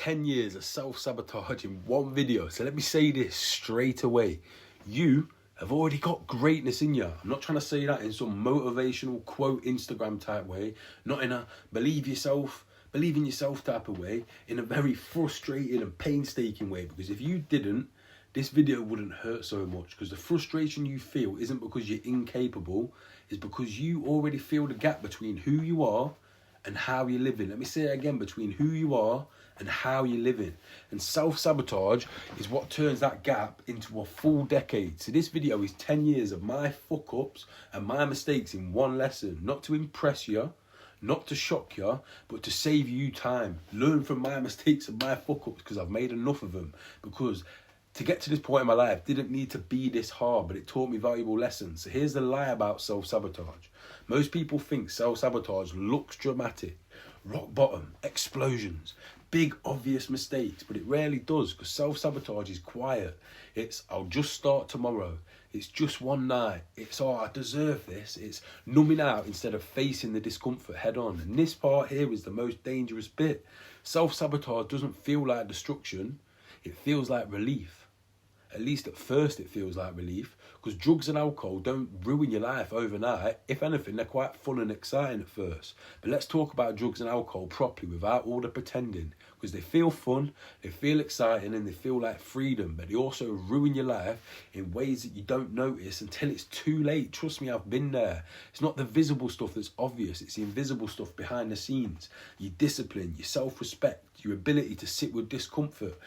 10 years of self-sabotage in one video. So let me say this straight away. You have already got greatness in you. I'm not trying to say that in some motivational quote Instagram type way, not in a believe in yourself type of way, in a very frustrating and painstaking way. Because if you didn't, this video wouldn't hurt so much, because the frustration you feel isn't because you're incapable, it's because you already feel the gap between who you are and how you're living. Let me say it again, between who you are and how you're living. And self-sabotage is what turns that gap into a full decade. So this video is 10 years of my fuck-ups and my mistakes in one lesson. Not to impress you, not to shock you, but to save you time. Learn from my mistakes and my fuck-ups, because I've made enough of them. Because to get to this point in my life didn't need to be this hard, but it taught me valuable lessons. So here's the lie about self-sabotage. Most people think self-sabotage looks dramatic, rock bottom, explosions, big obvious mistakes, but it rarely does, because self-sabotage is quiet. It's, I'll just start tomorrow. It's just one night. It's, oh, I deserve this. It's numbing out instead of facing the discomfort head on. And this part here is the most dangerous bit. Self-sabotage doesn't feel like destruction. It feels like relief. At least at first it feels like relief, because drugs and alcohol don't ruin your life overnight. If anything, they're quite fun and exciting at first. But let's talk about drugs and alcohol properly without all the pretending, because they feel fun, they feel exciting, and they feel like freedom, but they also ruin your life in ways that you don't notice until it's too late. Trust me, I've been there. It's not the visible stuff that's obvious, it's the invisible stuff behind the scenes. Your discipline, your self-respect, your ability to sit with discomfort.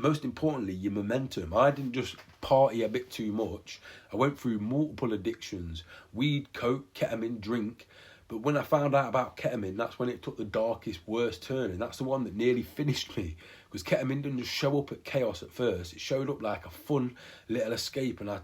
Most importantly, your momentum. I didn't just party a bit too much. I went through multiple addictions: weed, coke, ketamine, drink. But when I found out about ketamine, that's when it took the darkest, worst turn. And that's the one that nearly finished me. Because ketamine didn't just show up at chaos at first. It showed up like a fun little escape. And I'd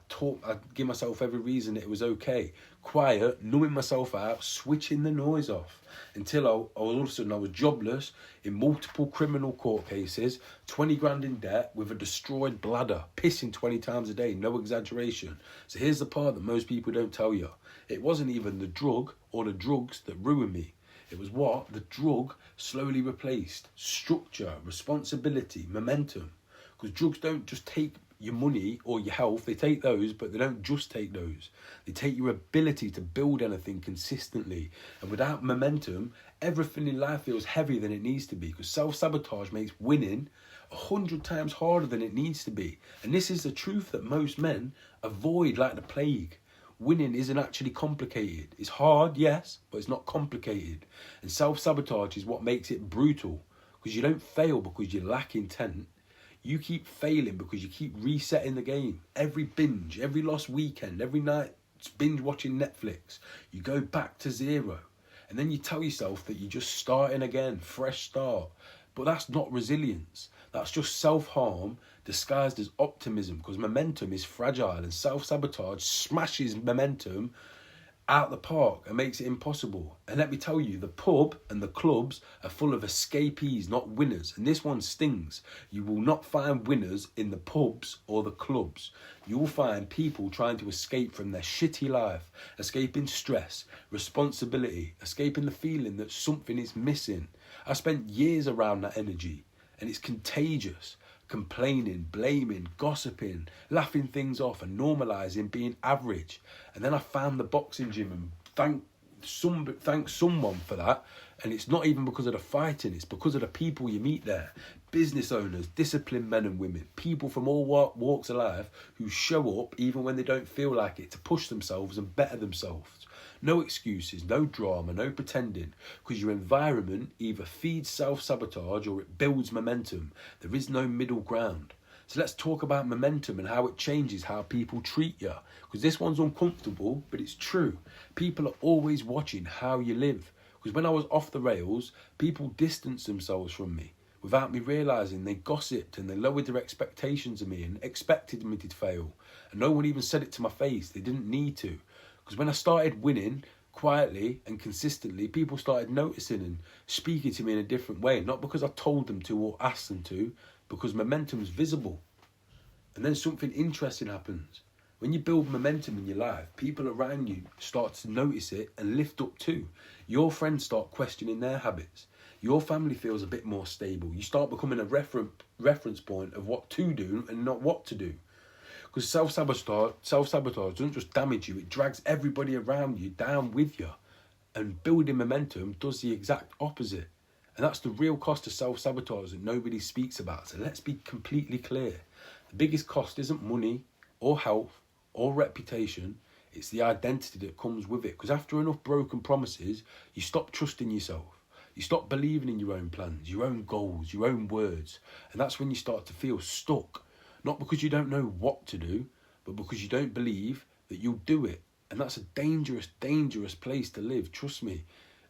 give myself every reason that it was okay. Quiet, numbing myself out, switching the noise off. Until all of a sudden I was jobless, in multiple criminal court cases, 20 grand in debt, with a destroyed bladder, pissing 20 times a day, no exaggeration. So here's the part that most people don't tell you. It wasn't even the drug or the drugs that ruined me. It was what the drug slowly replaced: structure, responsibility, momentum. Because drugs don't just take your money or your health, they take those, but they don't just take those. They take your ability to build anything consistently. And without momentum, everything in life feels heavier than it needs to be, because self-sabotage makes winning 100 times harder than it needs to be. And this is the truth that most men avoid like the plague. Winning isn't actually complicated. It's hard, yes, but it's not complicated. And self-sabotage is what makes it brutal, because you don't fail because you lack intent. You keep failing because you keep resetting the game. Every binge, every lost weekend, every night binge watching Netflix, you go back to zero. And then you tell yourself that you're just starting again, fresh start. But that's not resilience. That's just self-harm disguised as optimism, because momentum is fragile, and self-sabotage smashes momentum out the park and makes it impossible. And let me tell you, the pub and the clubs are full of escapees, not winners. And this one stings. You will not find winners in the pubs or the clubs. You will find people trying to escape from their shitty life, escaping stress, responsibility, escaping the feeling that something is missing. I spent years around that energy, and it's contagious. Complaining, blaming, gossiping, laughing things off, and normalising being average. And then I found the boxing gym, and thank someone for that. And it's not even because of the fighting, it's because of the people you meet there. Business owners, disciplined men and women, people from all walks of life who show up even when they don't feel like it, to push themselves and better themselves. No excuses, no drama, no pretending, because your environment either feeds self-sabotage or it builds momentum. There is no middle ground. So let's talk about momentum and how it changes how people treat you, because this one's uncomfortable, but it's true. People are always watching how you live, because when I was off the rails, people distanced themselves from me. Without me realising, they gossiped and they lowered their expectations of me and expected me to fail. And no one even said it to my face. They didn't need to. Because when I started winning quietly and consistently, people started noticing and speaking to me in a different way. Not because I told them to or asked them to, because momentum's visible. And then something interesting happens. When you build momentum in your life, people around you start to notice it and lift up too. Your friends start questioning their habits. your family feels a bit more stable. You start becoming a reference point of what to do and not what to do. Because self-sabotage doesn't just damage you, it drags everybody around you down with you. And building momentum does the exact opposite. And that's the real cost of self-sabotage that nobody speaks about. So let's be completely clear. The biggest cost isn't money or health or reputation. It's the identity that comes with it. Because after enough broken promises, you stop trusting yourself. You stop believing in your own plans, your own goals, your own words. And that's when you start to feel stuck. Not because you don't know what to do, but because you don't believe that you'll do it. And that's a dangerous, dangerous place to live, trust me.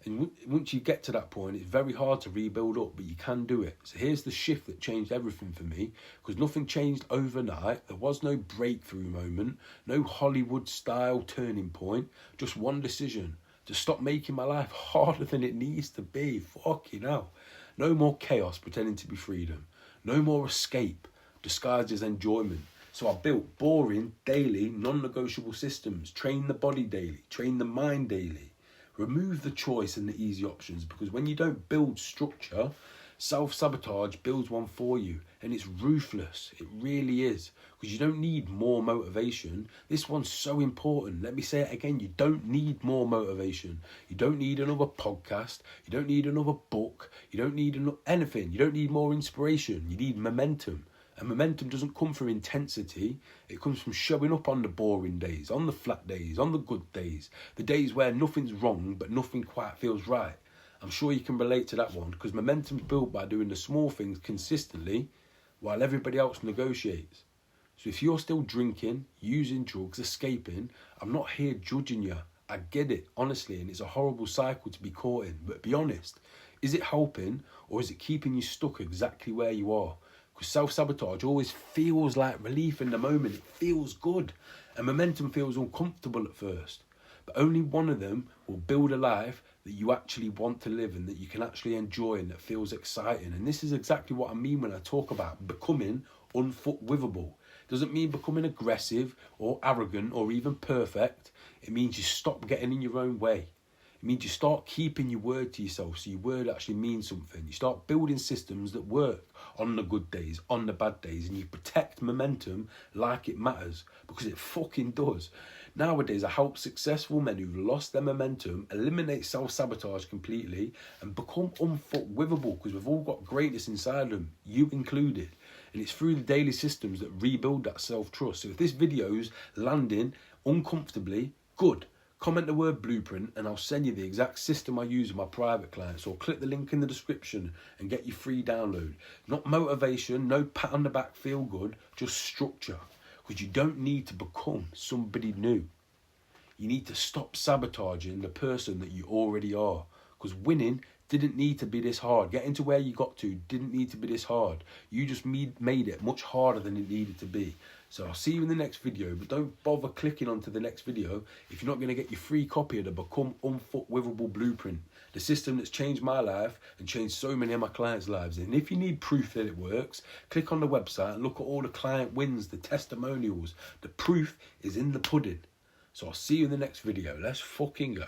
And once you get to that point, it's very hard to rebuild up, but you can do it. So here's the shift that changed everything for me, because nothing changed overnight. There was no breakthrough moment, no Hollywood-style turning point, just one decision: to stop making my life harder than it needs to be. Fucking hell. No more chaos pretending to be freedom. No more escape disguised as enjoyment. So I built boring, daily, non-negotiable systems. Train the body daily. Train the mind daily. Remove the choice and the easy options, because when you don't build structure, self-sabotage builds one for you, and it's ruthless. It really is, because you don't need more motivation. This one's so important. Let me say it again. You don't need more motivation. You don't need another podcast. You don't need another book. You don't need anything. You don't need more inspiration. You need momentum. And momentum doesn't come from intensity. It comes from showing up on the boring days, on the flat days, on the good days, the days where nothing's wrong but nothing quite feels right. I'm sure you can relate to that one, because momentum's built by doing the small things consistently while everybody else negotiates. So if you're still drinking, using drugs, escaping, I'm not here judging you. I get it, honestly, and it's a horrible cycle to be caught in. But be honest, is it helping, or is it keeping you stuck exactly where you are? Because self-sabotage always feels like relief in the moment. It feels good. And momentum feels uncomfortable at first. But only one of them will build a life that you actually want to live and that you can actually enjoy and that feels exciting. And this is exactly what I mean when I talk about becoming unfuckwithable. It doesn't mean becoming aggressive or arrogant or even perfect. It means you stop getting in your own way. It means you start keeping your word to yourself, so your word actually means something. You start building systems that work on the good days, on the bad days, and you protect momentum like it matters, because it fucking does. Nowadays, I help successful men who've lost their momentum eliminate self-sabotage completely and become unfuckwithable, because we've all got greatness inside them, you included. And it's through the daily systems that rebuild that self-trust. So if this video's landing uncomfortably, good. Comment the word blueprint and I'll send you the exact system I use with my private clients, or click the link in the description and get your free download. Not motivation, no pat on the back, feel good, just structure. Because you don't need to become somebody new. You need to stop sabotaging the person that you already are. Because winning didn't need to be this hard. Getting to where you got to didn't need to be this hard. You just made it much harder than it needed to be. So I'll see you in the next video, but don't bother clicking onto the next video if you're not going to get your free copy of the Become Unfuckwithable Blueprint, the system that's changed my life and changed so many of my clients' lives. And if you need proof that it works, click on the website and look at all the client wins, the testimonials. The proof is in the pudding. So I'll see you in the next video. Let's fucking go.